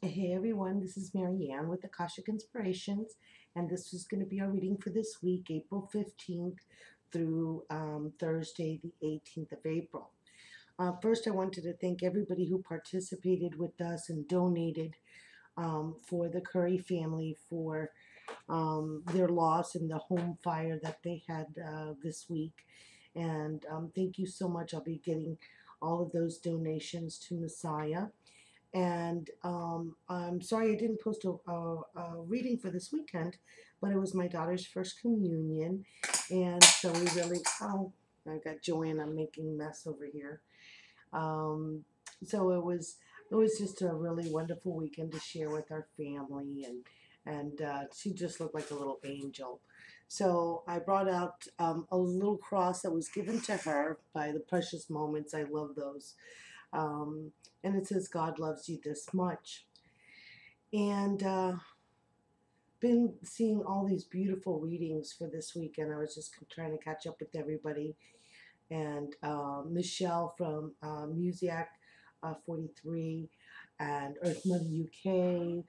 Hey everyone, this is Marianne with Akashic Inspirations, and this is going to be our reading for this week, April 15th through Thursday, the 18th of April. First, I wanted to thank everybody who participated with us and donated for the Curry family for their loss in the home fire that they had this week. And thank you so much. I'll be getting all of those donations to Messiah. And I'm sorry I didn't post a reading for this weekend, but it was my daughter's first communion. And so we really, oh, I got Joanna making mess over here. Um, so it was just a really wonderful weekend to share with our family, and she just looked like a little angel. So I brought out a little cross that was given to her by the Precious Moments. I love those. Um, and it says, God loves you this much. And been seeing all these beautiful readings for this weekend. I was just trying to catch up with everybody. And Michelle from Musiac 43 and Earth Mother UK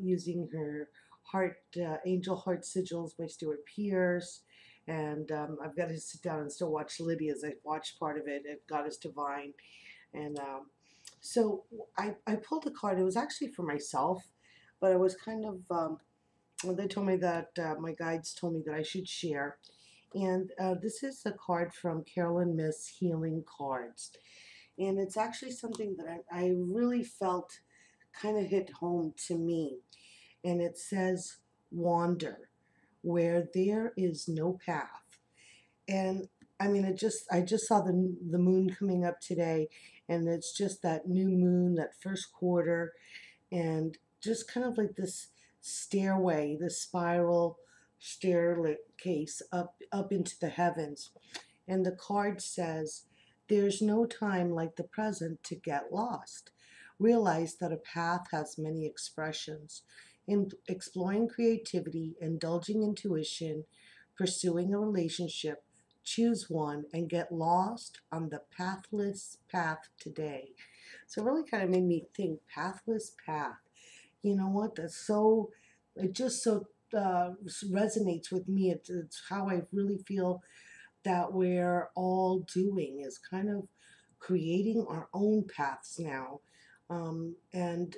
using her Angel Heart Sigils by Stuart Pierce. And I've got to sit down and still watch Lydia's. I watched part of it at Goddess Divine. And so I pulled a card. It was actually for myself, but I was kind of, well, they told me that my guides told me that I should share. And this is a card from Carolyn Miss Healing Cards. And it's actually something that I really felt kind of hit home to me. And it says, wander where there is no path. And I mean, I just saw the moon coming up today, and it's just that new moon, that first quarter, and just kind of like this stairway, this spiral staircase up into the heavens. And the card says, "There's no time like the present to get lost. Realize that a path has many expressions. In exploring creativity, indulging intuition, pursuing a relationship, choose one and get lost on the pathless path today." So it really kind of made me think, pathless path. You know what? It just so resonates with me. It's how I really feel that we're all doing, is kind of creating our own paths now. And,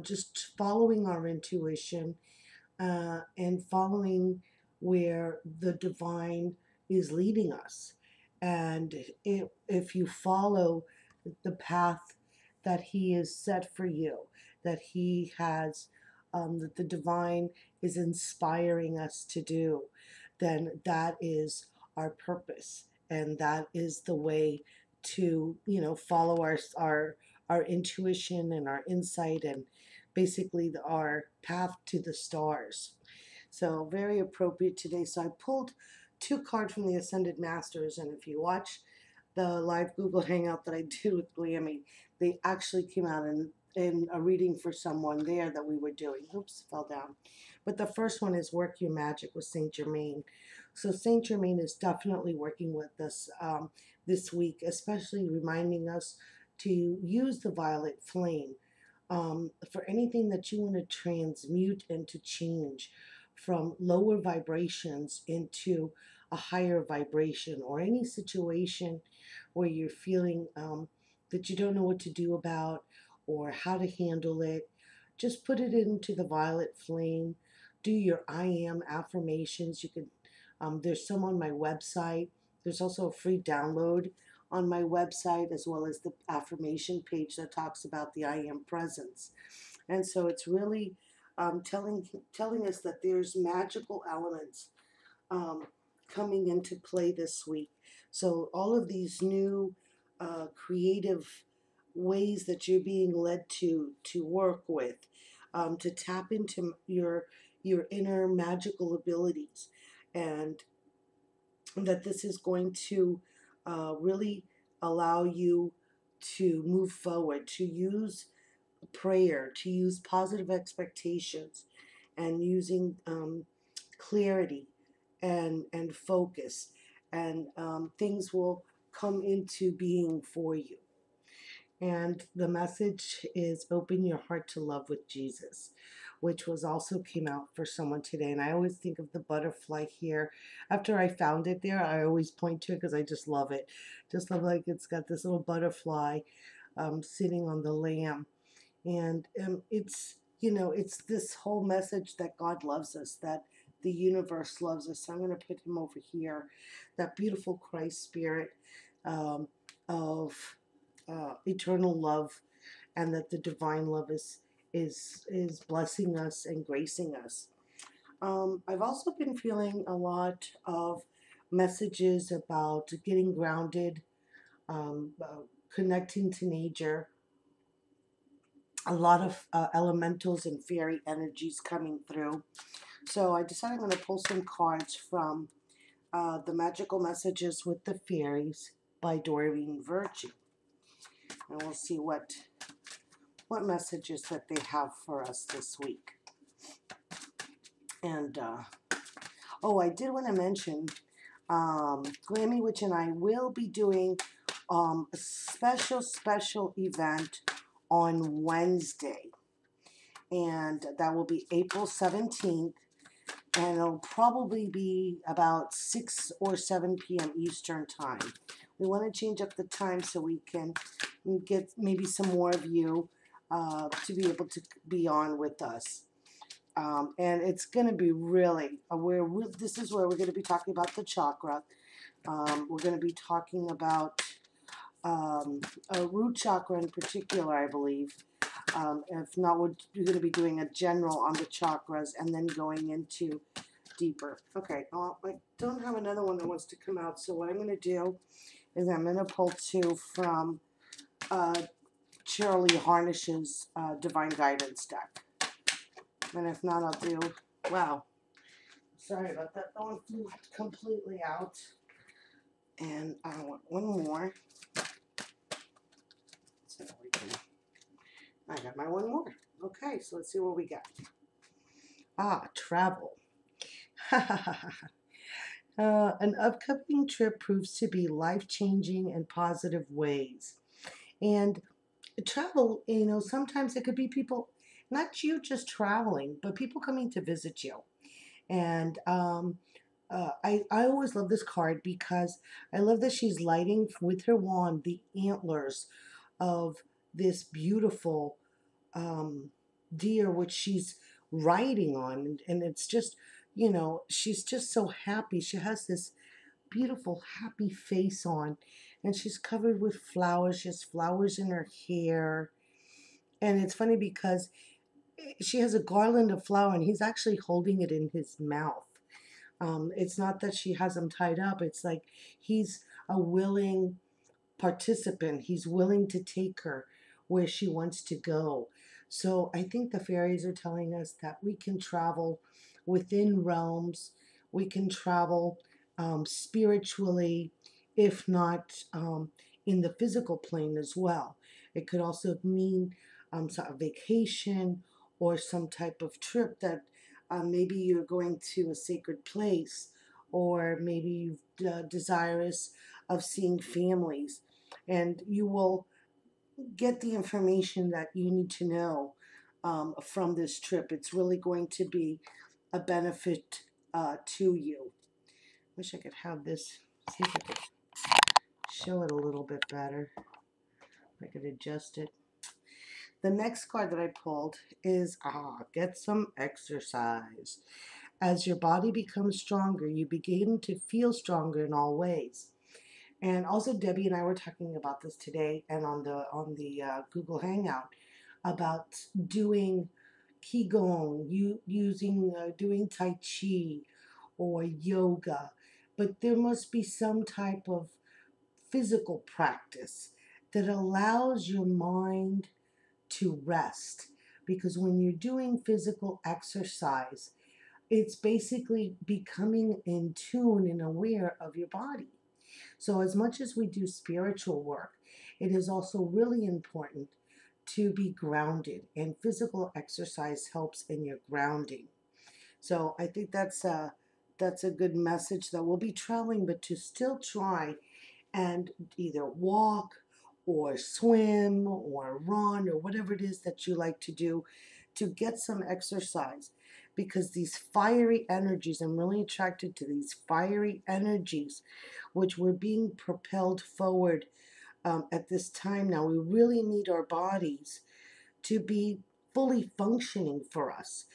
just following our intuition and following where the divine is leading us. And if you follow the path that He has set for you, that He has, that the divine is inspiring us to do, then that is our purpose, and that is the way to, follow our intuition and our insight, and basically our path to the stars. So very appropriate today. So I pulled two cards from the Ascended Masters, and if you watch the live Google Hangout that I did with Glammy, they actually came out in a reading for someone there that we were doing. Oops, fell down. But the first one is Work Your Magic with Saint Germain. So Saint Germain is definitely working with us this week, especially reminding us to use the violet flame for anything that you want to transmute and to change from lower vibrations into a higher vibration, or any situation where you're feeling that you don't know what to do about or how to handle it. Just put it into the violet flame. Do your I am affirmations. You can. There's some on my website. There's also a free download on my website, as well as the affirmation page that talks about the I am presence. And so it's really telling us that there's magical elements um, coming into play this week. So all of these new creative ways that you're being led to work with, to tap into your inner magical abilities, and that this is going to really allow you to move forward, to use prayer, to use positive expectations, and using clarity and focus, and things will come into being for you. And the message is open your heart to love with Jesus, which was also came out for someone today. And I always think of the butterfly here. After I found it there, I always point to it because I just love it. Just love like it's got this little butterfly sitting on the lamb. And it's, it's this whole message that God loves us, that the universe loves us. So I'm going to put him over here, that beautiful Christ spirit um, of eternal love, and that the divine love is blessing us and gracing us. I've also been feeling a lot of messages about getting grounded, connecting to nature, a lot of elementals and fairy energies coming through. So I decided I'm going to pull some cards from The Magical Messages with the Fairies by Doreen Virtue. And we'll see what messages that they have for us this week. And, I did want to mention Glammy Witch and I will be doing a special event on Wednesday. And that will be April 17th. And it'll probably be about 6 or 7 p.m. Eastern time. We want to change up the time so we can get maybe some more of you to be able to be on with us. And it's going to be really, this is where we're going to be talking about the chakra. We're going to be talking about a root chakra in particular, I believe. If not, we're going to be doing a general on the chakras and then going into deeper. Okay, I don't have another one that wants to come out, so what I'm going to do is I'm going to pull two from Shirley Harnish's Divine Guidance deck. And if not, I'll do, wow, sorry about that. That one flew completely out. And I want one more. So we can, I got my one more. Okay, so let's see what we got. Travel. An upcoming trip proves to be life-changing in positive ways. And travel, sometimes it could be people, not you just traveling, but people coming to visit you. And I always love this card because I love that she's lighting with her wand the antlers of this beautiful deer, which she's riding on. And it's just, she's just so happy. She has this beautiful, happy face on, and she's covered with flowers. She has flowers in her hair. And it's funny because she has a garland of flower, and he's actually holding it in his mouth. It's not that she has him tied up. It's like he's a willing participant. He's willing to take her where she wants to go. So I think the fairies are telling us that we can travel within realms. We can travel spiritually, if not in the physical plane as well. It could also mean a vacation or some type of trip that maybe you're going to a sacred place, or maybe you're desirous of seeing families, and you will get the information that you need to know from this trip. It's really going to be a benefit to you. Wish I could have this, see if I could show it a little bit better. If I could adjust it. The next card that I pulled is get some exercise. As your body becomes stronger, you begin to feel stronger in all ways. And also, Debbie and I were talking about this today, and on the Google Hangout, about doing qigong, doing tai chi or yoga, but there must be some type of physical practice that allows your mind to rest, because when you're doing physical exercise, it's basically becoming in tune and aware of your body. So as much as we do spiritual work, it is also really important to be grounded, and physical exercise helps in your grounding. So I think that's a good message, that we'll be traveling, but to still try and either walk or swim or run or whatever it is that you like to do to get some exercise, because these fiery energies, I'm really attracted to these fiery energies which we're being propelled forward at this time now. We really need our bodies to be fully functioning for us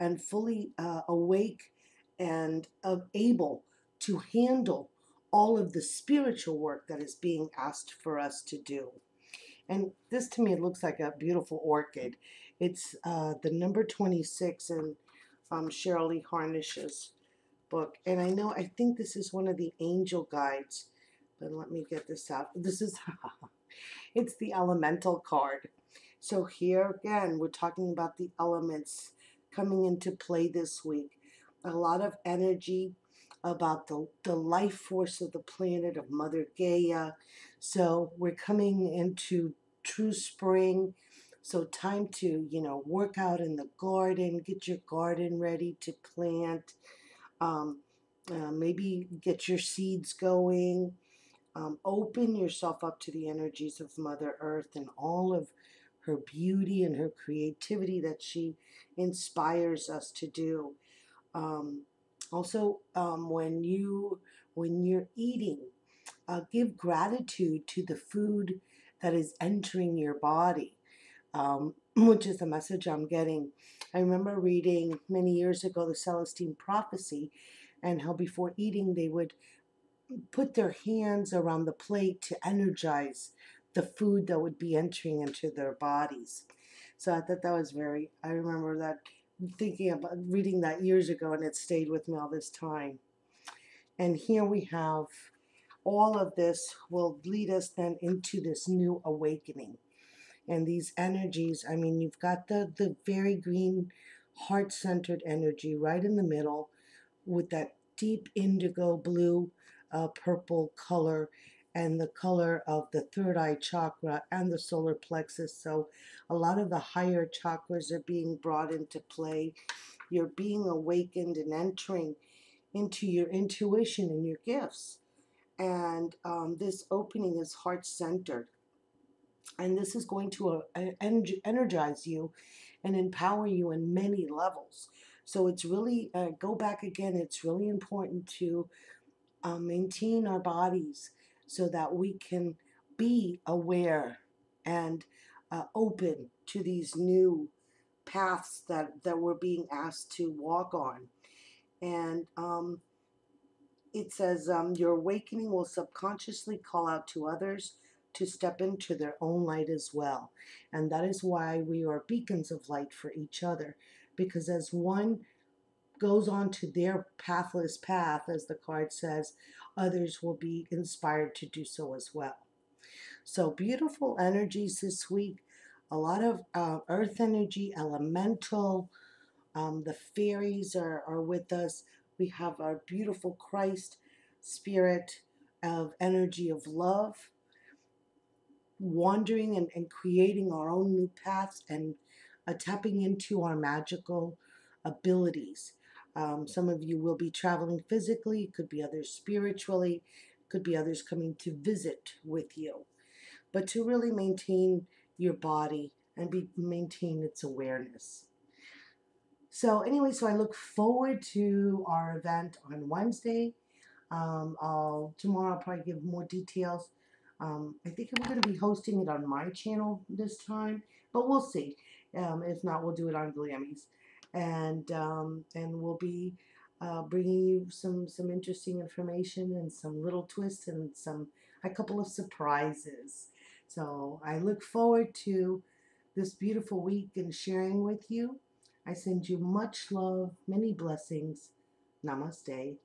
and fully awake and able to handle all of the spiritual work that is being asked for us to do. And this to me, it looks like a beautiful orchid. It's the number 26 in Cheryl Lee Harnish's book. And I think this is one of the angel guides. But let me get this out. This is, it's the elemental card. So here again, we're talking about the elements coming into play this week. A lot of energy about the life force of the planet, of Mother Gaia. So we're coming into true spring. So time to, work out in the garden, get your garden ready to plant. Um, Maybe get your seeds going. Open yourself up to the energies of Mother Earth and all of her beauty and her creativity that she inspires us to do. Also, when you're eating, give gratitude to the food that is entering your body, which is the message I'm getting. I remember reading many years ago the Celestine Prophecy, and how before eating they would put their hands around the plate to energize the food that would be entering into their bodies. So I thought that was I remember that, thinking about reading that years ago, and it stayed with me all this time. And here we have all of this will lead us then into this new awakening. And these energies, you've got the very green, heart-centered energy right in the middle with that deep indigo blue, purple color, and the color of the third eye chakra and the solar plexus. So a lot of the higher chakras are being brought into play. You're being awakened and entering into your intuition and your gifts. And this opening is heart-centered. And this is going to energize you and empower you in many levels. So it's really, go back again, it's really important to maintain our bodies so that we can be aware and open to these new paths that we're being asked to walk on. And it says, your awakening will subconsciously call out to others to step into their own light as well. And that is why we are beacons of light for each other. Because as one goes on to their pathless path, as the card says, others will be inspired to do so as well. So beautiful energies this week. A lot of earth energy, elemental. The fairies are with us. We have our beautiful Christ spirit of energy of love, wandering and creating our own new paths and tapping into our magical abilities. Some of you will be traveling physically, could be others spiritually, could be others coming to visit with you. But to really maintain your body and maintain its awareness. So anyway, so I look forward to our event on Wednesday. Tomorrow I'll probably give more details. I think I'm going to be hosting it on my channel this time, but we'll see. If not, we'll do it on Glammy's, and we'll be bringing you some interesting information and some little twists and a couple of surprises. So I look forward to this beautiful week and sharing with you. I send you much love, many blessings. Namaste.